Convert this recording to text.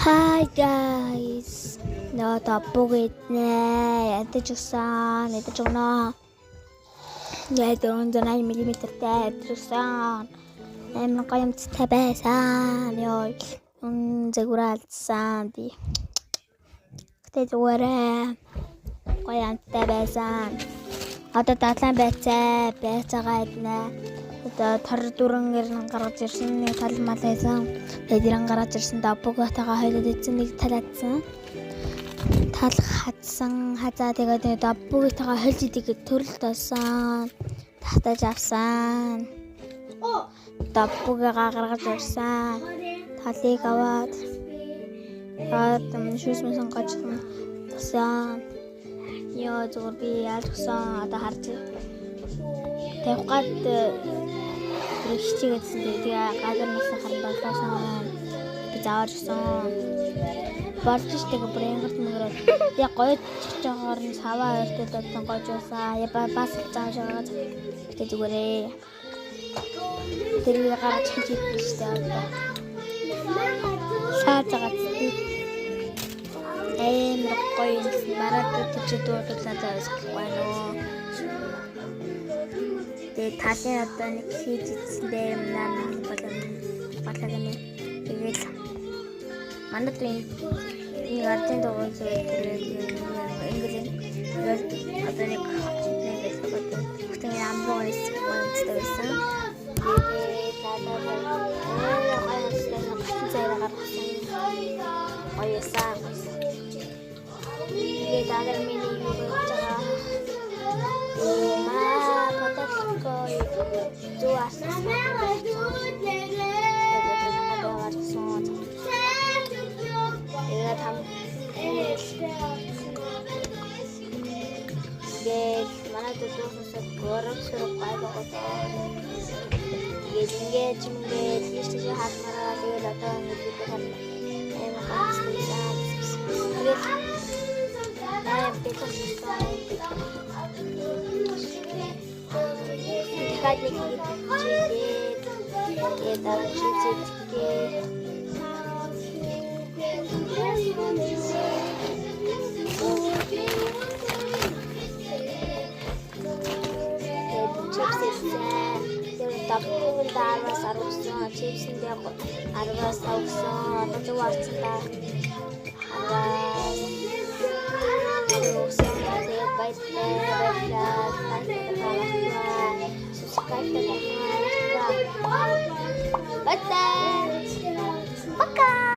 Hi guys. Tapos na. Ito jusan. Ito juna. Ito yung 9mm tayo jusan. Emang kayong tabesan. Yung siguratan di. Kaya sigura. Kayang tabesan. Ata tatlан байцаагаад нэ одоо тор дүрэн ирэн гаргаж ирсэн нэг тал мал байсан. Тэгээд ирэн гаргаж ирсэн дабугатайгаа хойлоод идсэн нэг талаадсан. Тал хатсан хазаа тэгээд дабугатайгаа хольж идэхэд төрөлт болсон. Татаж авсан. Дабугаа гаргаж ирсэн. Талыг аваад шүүсмэн гажсан. Тасан Яа зүгээр би ялгсан одоо харж тавих гад хичээгээдсэн тэгээ газар насан харан болоосон би зааварсан болж штэ гэрэнгарт мөрөд я гоё чичээгээр нь саваа өртөд одсон гожуулсан я бас цааш аваад тэгээ зүгээрээ тэрийг гаргаж хийчихсэн штэ одоо саацаагаад гоё мараад төчөд дуудлаа заасан нөө. Тэгээд талын одоо нэг хийж идсэндээ нам балагны. Тэгээд манайд энэ ардын дуугүй тэгээд одоо нэг хөтөн амбуу байсан. Тэгээд аяасан. Тэгээд адар миний юу гэж байгаа. Потолко зуас. Тэгээд манай дүүсээс гөрөг сүрэг байгаагаа. Тэгээд ингэж тийш хаалмараа тэгээд одоо ингэж энэ хааснаа. Tapos daras arusnya chips hindi ako aras sauso ano tuwas sa aras arusnya de bait subscribe